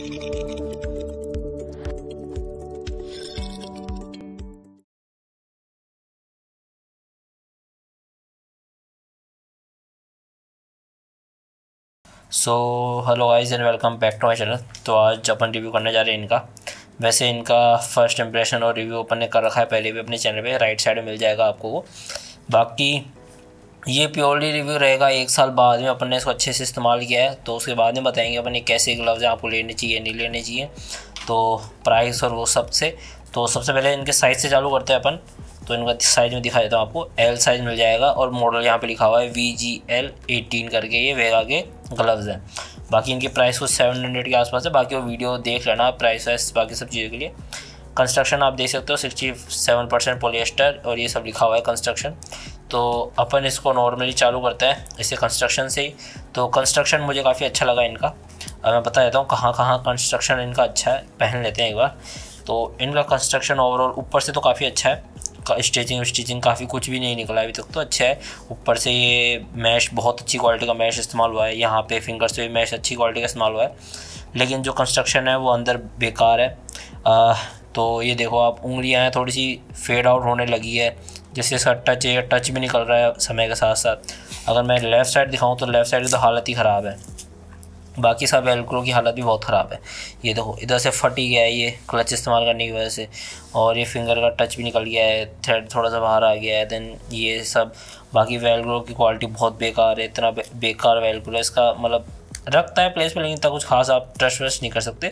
So hello guys and welcome back to my channel. तो आज अपन review करने जा रहे हैं इनका। वैसे इनका फर्स्ट इंप्रेशन और रिव्यू अपन ने कर रखा है पहले भी अपने चैनल पे, राइट साइड में मिल जाएगा आपको वो। बाकी ये प्योरली रिव्यू रहेगा 1 साल बाद में अपन ने इसको अच्छे से इस्तेमाल किया है, तो उसके बाद में बताएंगे अपन ये कैसे ग्लव्स हैं, आपको लेने चाहिए नहीं लेने चाहिए, तो प्राइस और वो सब से। तो सबसे पहले इनके साइज़ से चालू करते हैं अपन। तो इनका साइज़ में दिखा देता हूँ आपको। एल साइज़ मिल जाएगा और मॉडल यहाँ पे लिखा हुआ है VGL 18 करके, ये वेगा के ग्लव्स हैं। बाकी इनकी प्राइस कुछ 700 के आसपास है। बाकी वो वीडियो देख लेना प्राइस वाइस बाकी सब चीज़ों के लिए। कंस्ट्रक्शन आप देख सकते हो 67% पॉलिएस्टर और ये सब लिखा हुआ है कंस्ट्रक्शन। तो अपन इसको नॉर्मली चालू करते हैं इसे कंस्ट्रक्शन से ही। तो कंस्ट्रक्शन मुझे काफ़ी अच्छा लगा इनका। अब मैं बता देता हूँ कहाँ कहाँ कंस्ट्रक्शन इनका अच्छा है, पहन लेते हैं एक बार। तो इनका कंस्ट्रक्शन ओवरऑल ऊपर से तो काफ़ी अच्छा है, स्टिचिंग काफ़ी कुछ भी नहीं निकला अभी तक, तो अच्छा है। ऊपर से ये मैश बहुत अच्छी क्वालिटी का मैश इस्तेमाल हुआ है, यहाँ पे फिंगर्स पे भी मैश अच्छी क्वालिटी का इस्तेमाल हुआ है। लेकिन जो कंस्ट्रक्शन है वो अंदर बेकार है। तो ये देखो आप, उंगलियाँ हैं थोड़ी सी फेड आउट होने लगी है, जैसे इसका टच है, टच भी निकल रहा है समय के साथ साथ। अगर मैं लेफ़्ट साइड दिखाऊँ तो लेफ़्ट साइड की तो हालत ही ख़राब है। बाकी सब वेलक्रो की हालत भी बहुत ख़राब है। ये देखो इधर से फट ही गया है ये क्लच इस्तेमाल करने की वजह से, और ये फिंगर का टच भी निकल गया है, थ्रेड थोड़ा सा बाहर आ गया है। देन ये सब बाकी वेलक्रो की क्वालिटी बहुत बेकार है, इतना बेकार वेलक्रो है इसका, मतलब रखता है प्लेस पे लेकिन इतना कुछ खास आप ट्रस्ट वस्ट नहीं कर सकते।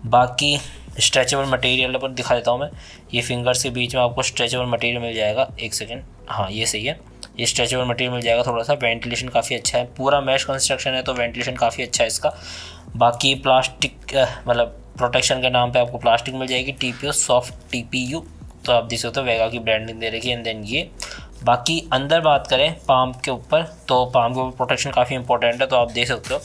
बाकी स्ट्रेचेबल मटेरियल पर दिखा देता हूँ मैं। ये फिंगर्स के बीच में आपको स्ट्रेचेबल मटेरियल मिल जाएगा, एक सेकेंड, हाँ ये सही है, ये स्ट्रेचेबल मटेरियल मिल जाएगा। थोड़ा सा वेंटिलेशन काफ़ी अच्छा है, पूरा मैश कंस्ट्रक्शन है तो वेंटिलेशन काफ़ी अच्छा है इसका। बाकी प्लास्टिक मतलब प्रोटेक्शन के नाम पे आपको प्लास्टिक मिल जाएगी, TPU सॉफ्ट TPU, तो आप देख सकते हो वेगा की ब्रांडिंग दे रखी है। एंड देन ये बाकी अंदर बात करें पाम के ऊपर, तो पाम के ऊपर प्रोटेक्शन काफ़ी इंपॉर्टेंट है, तो आप देख सकते हो।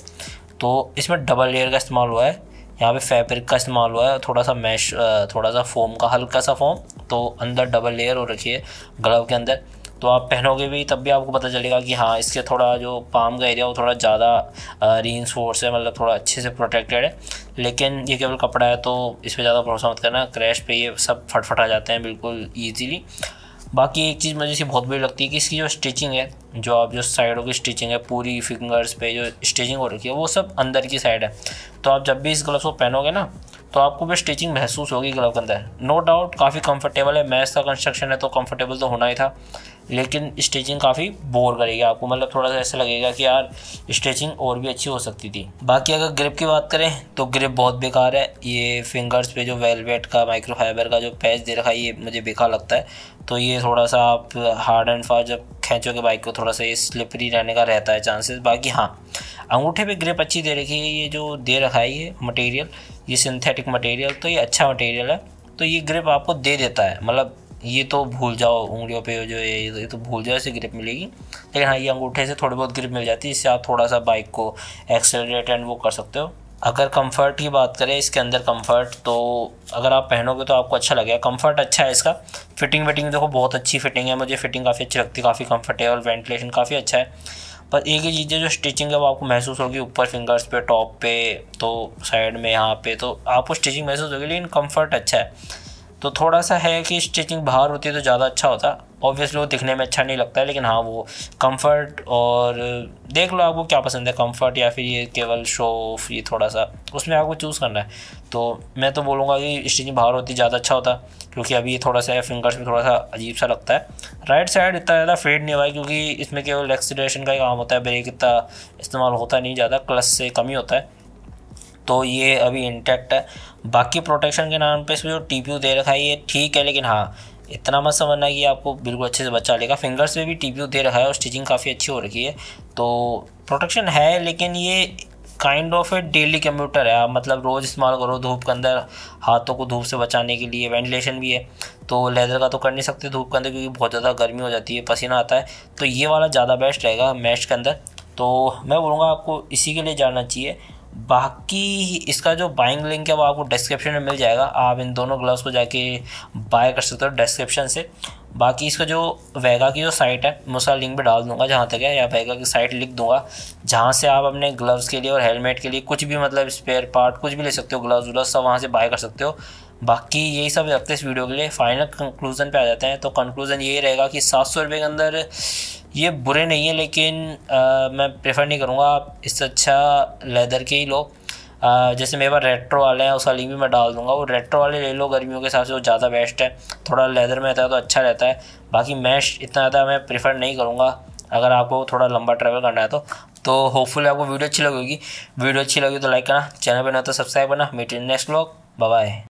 तो इसमें डबल लेयर का इस्तेमाल हुआ है, यहाँ पे फैब्रिक का इस्तेमाल हुआ है, थोड़ा सा मैश, थोड़ा सा फोम का, हल्का सा फोम, तो अंदर डबल लेयर हो रखी है ग्लव के अंदर। तो आप पहनोगे भी तब भी आपको पता चलेगा कि हाँ इसके थोड़ा जो पाम का एरिया वो थोड़ा ज़्यादा रीइंफोर्स है, मतलब थोड़ा अच्छे से प्रोटेक्टेड है। लेकिन ये केवल कपड़ा है तो इस पर ज़्यादा भरोसा मत करना, क्रैश पे ये सब फटफटा जाते हैं बिल्कुल ईजीली। बाकी एक चीज़ मुझे इसे बहुत बुरी लगती है कि इसकी जो स्टिचिंग है, जो साइडों की स्टिचिंग है, पूरी फिंगर्स पे जो स्टिचिंग हो रखी है वो सब अंदर की साइड है। तो आप जब भी इस ग्लव्स को पहनोगे ना तो आपको भी स्टिचिंग महसूस होगी ग्लव के अंदर। नो डाउट काफ़ी कंफर्टेबल है, मैश का कंस्ट्रक्शन है तो कंफर्टेबल तो होना ही था, लेकिन स्टिचिंग काफ़ी बोर करेगी आपको, मतलब थोड़ा सा ऐसा लगेगा कि यार स्टिचिंग और भी अच्छी हो सकती थी। बाकी अगर ग्रिप की बात करें तो ग्रिप बहुत बेकार है। ये फिंगर्स पे जो वेलवेट का माइक्रोफाइबर का जो पैच दे रखा है ये मुझे बेकार लगता है। तो ये थोड़ा सा आप हार्ड एंड फास्ट जब खींचोगे बाइक को थोड़ा सा ये स्लिपरी रहने का रहता है चांसेस। बाकी हाँ अंगूठे पे ग्रिप अच्छी दे रखी है, ये जो दे रखा है ये मटेरियल, ये सिंथेटिक मटेरियल, तो ये अच्छा मटेरियल है, तो ये ग्रिप आपको दे देता है। मतलब ये तो भूल जाओ उंगलियों पे जो ये तो भूल जाओ, इससे ग्रिप मिलेगी। लेकिन हाँ ये अंगूठे से थोड़ी बहुत ग्रिप मिल जाती है, इससे आप थोड़ा सा बाइक को एक्सेलरेट एंड वो कर सकते हो। अगर कंफर्ट की बात करें इसके अंदर कंफर्ट, तो अगर आप पहनोगे तो आपको अच्छा लगेगा, कंफर्ट अच्छा है इसका। फिटिंग देखो बहुत अच्छी फिटिंग है, मुझे फिटिंग काफ़ी अच्छी लगती है, काफ़ी कंफर्टेबल, वेंटिलेशन काफ़ी अच्छा है। पर एक ही चीज़ है जो स्टिचिंग है वो आपको महसूस होगी ऊपर फिंगर्स पे, टॉप पे, तो साइड में यहाँ पे तो आपको स्टिचिंग महसूस होगी, लेकिन कंफर्ट अच्छा है। तो थोड़ा सा है कि स्टिचिंग बाहर होती है तो ज़्यादा अच्छा होता, ऑब्वियसली वो दिखने में अच्छा नहीं लगता है, लेकिन हाँ वो कंफर्ट, और देख लो आपको क्या पसंद है, कंफर्ट या फिर ये केवल शो ऑफ, ये थोड़ा सा उसमें आपको चूज़ करना है। तो मैं तो बोलूँगा कि स्टिचिंग बाहर होती ज़्यादा अच्छा होता, क्योंकि अभी ये थोड़ा सा फिंगर्स में थोड़ा सा अजीब सा लगता है। राइट साइड इतना ज़्यादा फेड नहीं हुआ है क्योंकि इसमें केवल एक्सीलरेशन का ही काम होता है, ब्रेक इतना इस्तेमाल होता नहीं ज़्यादा, क्लच से कम ही होता है, तो ये अभी इंटैक्ट है। बाकी प्रोटेक्शन के नाम पे इसमें जो TPU दे रखा है ये ठीक है, लेकिन हाँ इतना मत समझना कि आपको बिल्कुल अच्छे से बचा लेगा। फिंगर्स में भी TPU दे रखा है और स्टिचिंग काफ़ी अच्छी हो रखी है, तो प्रोटेक्शन है, लेकिन ये kind of a daily commuter है। आप मतलब रोज़ इस्तेमाल करो धूप के अंदर, हाथों को धूप से बचाने के लिए, वेंटिलेशन भी है। तो लेदर का तो कर नहीं सकते धूप के अंदर क्योंकि बहुत ज़्यादा गर्मी हो जाती है, पसीना आता है, तो ये वाला ज़्यादा बेस्ट रहेगा मैश के अंदर। तो मैं बोलूँगा आपको इसी के लिए जाना चाहिए। बाकी इसका जो बाइंग लिंक है वो आपको डिस्क्रिप्शन में मिल जाएगा, आप इन दोनों ग्लव्स को जाके बाय कर सकते हो डिस्क्रिप्शन से। बाकी इसका जो वेगा की जो साइट है मैं उसका लिंक भी डाल दूंगा जहाँ तक है, या वेगा की साइट लिख दूंगा जहाँ से आप अपने ग्लव्स के लिए और हेलमेट के लिए कुछ भी मतलब स्पेयर पार्ट कुछ भी ले सकते हो, ग्लव्स व्लव्स सब वहाँ से बाय कर सकते हो। बाकी यही सब रखते हैं इस वीडियो के लिए। फाइनल कंक्लूजन पे आ जाते हैं। तो कंक्लूजन यही रहेगा कि 700 रुपये के अंदर ये बुरे नहीं है, लेकिन मैं प्रेफर नहीं करूँगा। आप इससे अच्छा लेदर के ही लो। जैसे मेरे पास रेट्रो वाले हैं, उसका लिंक भी मैं डाल दूंगा, वो रेट्रो वाले ले लो, गर्मियों के हिसाब से वो ज़्यादा बेस्ट है। थोड़ा लेदर में रहता है तो अच्छा रहता है। बाकी मैश इतना ज़्यादा मैं प्रेफर नहीं करूँगा अगर आपको थोड़ा लंबा ट्रैवल करना है तो होपफुली आपको वीडियो अच्छी लगी होगी। वीडियो अच्छी लगी तो लाइक करना, चैनल पर ना तो सब्सक्राइब करना। Meet in next vlog, bye bye.